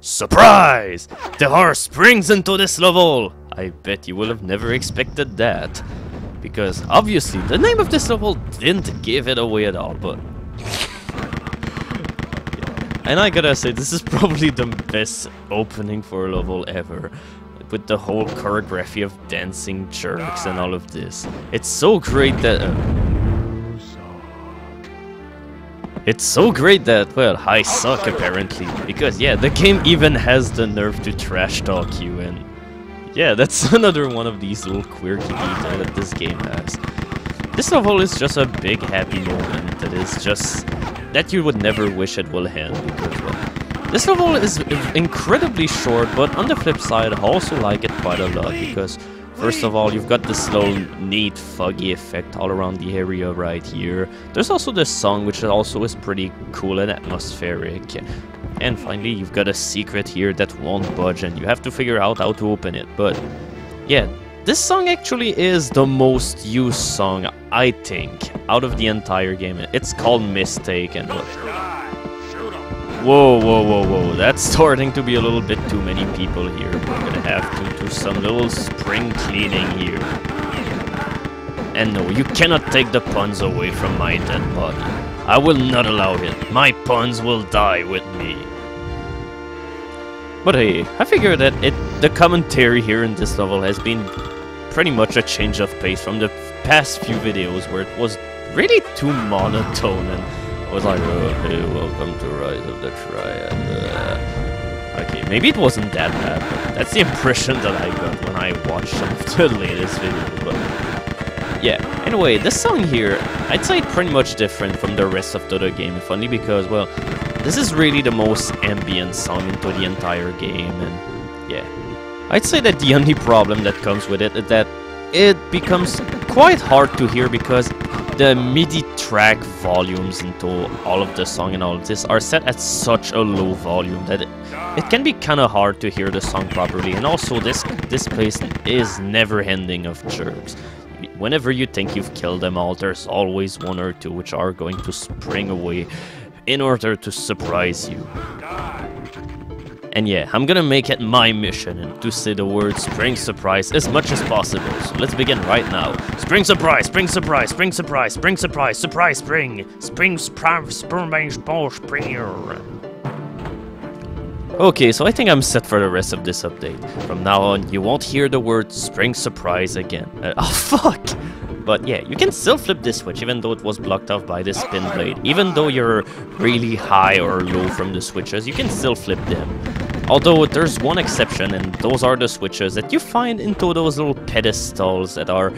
Surprise! The horse springs into this level! I bet you will have never expected that. Because obviously the name of this level didn't give it away at all, but... And I gotta say, this is probably the best opening for a level ever. With the whole choreography of dancing jerks and all of this. It's so great that... It's so great that, well, I suck apparently. Because, yeah, the game even has the nerve to trash talk you, and... yeah, that's another one of these little quirky details that this game has. This level is just a big happy moment that is just... that you would never wish it will end, because, well... this level is incredibly short, but on the flip side, I also like it quite a lot, because... first of all, you've got this little neat foggy effect all around the area right here. There's also this song, which also is pretty cool and atmospheric. And finally, you've got a secret here that won't budge, and you have to figure out how to open it. But yeah, this song actually is the most used song, I think, out of the entire game. It's called Mistake, and look. Whoa, whoa, whoa, whoa, that's starting to be a little bit too many people here. We're gonna have to do some little spring cleaning here. And no, you cannot take the puns away from my dead body. I will not allow it. My puns will die with me. But hey, I figure that the commentary here in this level has been pretty much a change of pace from the past few videos where it was really too monotone and I was like, oh, hey, welcome to Rise of the Triad. Okay, maybe it wasn't that bad, but that's the impression that I got when I watched some of the latest videos. But yeah, anyway, this song here, I'd say it's pretty much different from the rest of the game, if only because, well, this is really the most ambient song into the entire game, and yeah. I'd say that the only problem that comes with it is that it becomes quite hard to hear because the MIDI track volumes into all of the song and all of this are set at such a low volume that it can be kind of hard to hear the song properly, and also this place is never ending of jerks. Whenever you think you've killed them all, there's always one or two which are going to spring away in order to surprise you. And yeah, I'm gonna make it my mission to say the word spring surprise as much as possible. So let's begin right now. Spring surprise, spring surprise, spring surprise, spring surprise, surprise spring, spring surprise, spring. Okay, so I think I'm set for the rest of this update. From now on, you won't hear the word spring surprise again. Oh fuck! But yeah, you can still flip this switch even though it was blocked off by the spin blade. Even though you're really high or low from the switches, you can still flip them. Although there's one exception, and those are the switches that you find into those little pedestals that are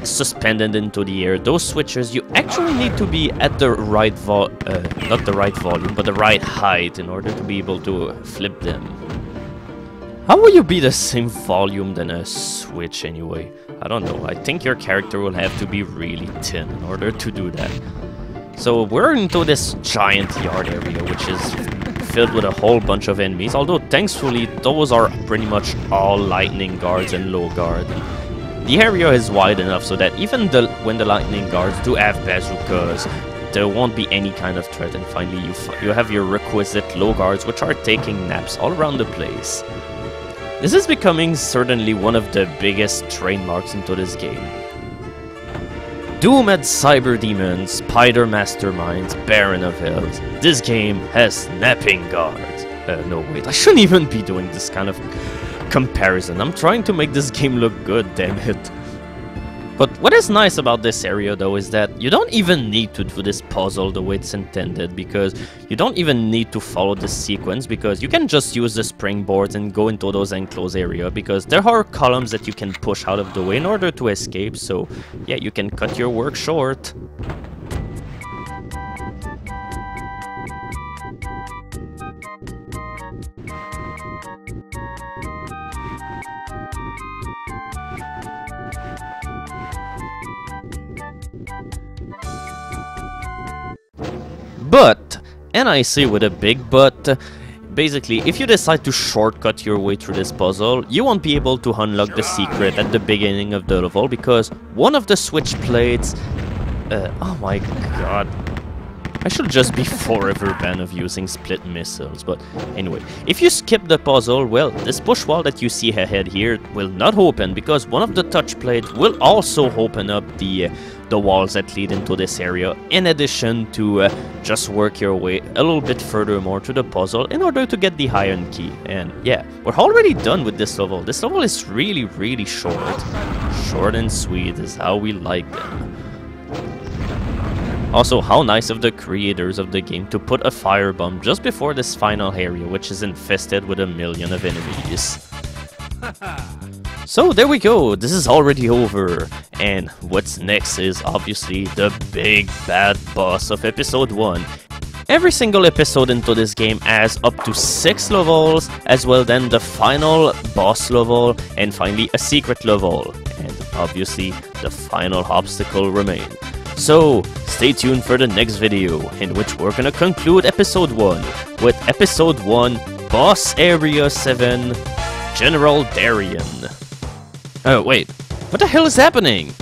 suspended into the air. Those switches, you actually need to be at the right not the right volume, but the right height in order to be able to flip them. How will you be the same volume than a switch anyway? I don't know. I think your character will have to be really thin in order to do that. So we're into this giant yard area, which is filled with a whole bunch of enemies, although thankfully those are pretty much all lightning guards and low guard. The area is wide enough so that even when the lightning guards do have bazookas, there won't be any kind of threat, and finally you have your requisite low guards which are taking naps all around the place. This is becoming certainly one of the biggest trademarks into this game. Doomed cyber demons, spider masterminds, baron of hells. This game has napping guards. No wait, I shouldn't even be doing this kind of comparison. I'm trying to make this game look good, damn it. But what is nice about this area though is that you don't even need to do this puzzle the way it's intended, because you don't even need to follow the sequence, because you can just use the springboards and go into those enclosed area, because there are columns that you can push out of the way in order to escape, so yeah, you can cut your work short. But, and I say with a big but, basically, if you decide to shortcut your way through this puzzle, you won't be able to unlock the secret at the beginning of the level, because one of the switch plates... oh my god. I should just be forever banned of using split missiles, but anyway. If you skip the puzzle, well, this push wall that you see ahead here will not open because one of the touch plates will also open up the walls that lead into this area, in addition to just work your way a little bit further more to the puzzle in order to get the iron key. And yeah, we're already done with this level. This level is really, really short. Short and sweet is how we like them. Also, how nice of the creators of the game to put a firebomb just before this final area, which is infested with 1 million of enemies. So there we go, this is already over, and what's next is obviously the big bad boss of episode 1. Every single episode into this game has up to 6 levels, as well then the final boss level, and finally a secret level, and obviously the final obstacle remains. So, stay tuned for the next video, in which we're gonna conclude episode 1 with episode 1, Boss Area 7, General Darien. Oh, wait, what the hell is happening?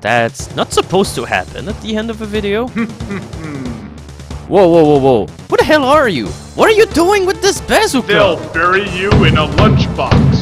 That's not supposed to happen at the end of a video. Whoa, whoa, whoa, whoa. Who the hell are you? What are you doing with this bazooka? They'll bury you in a lunchbox.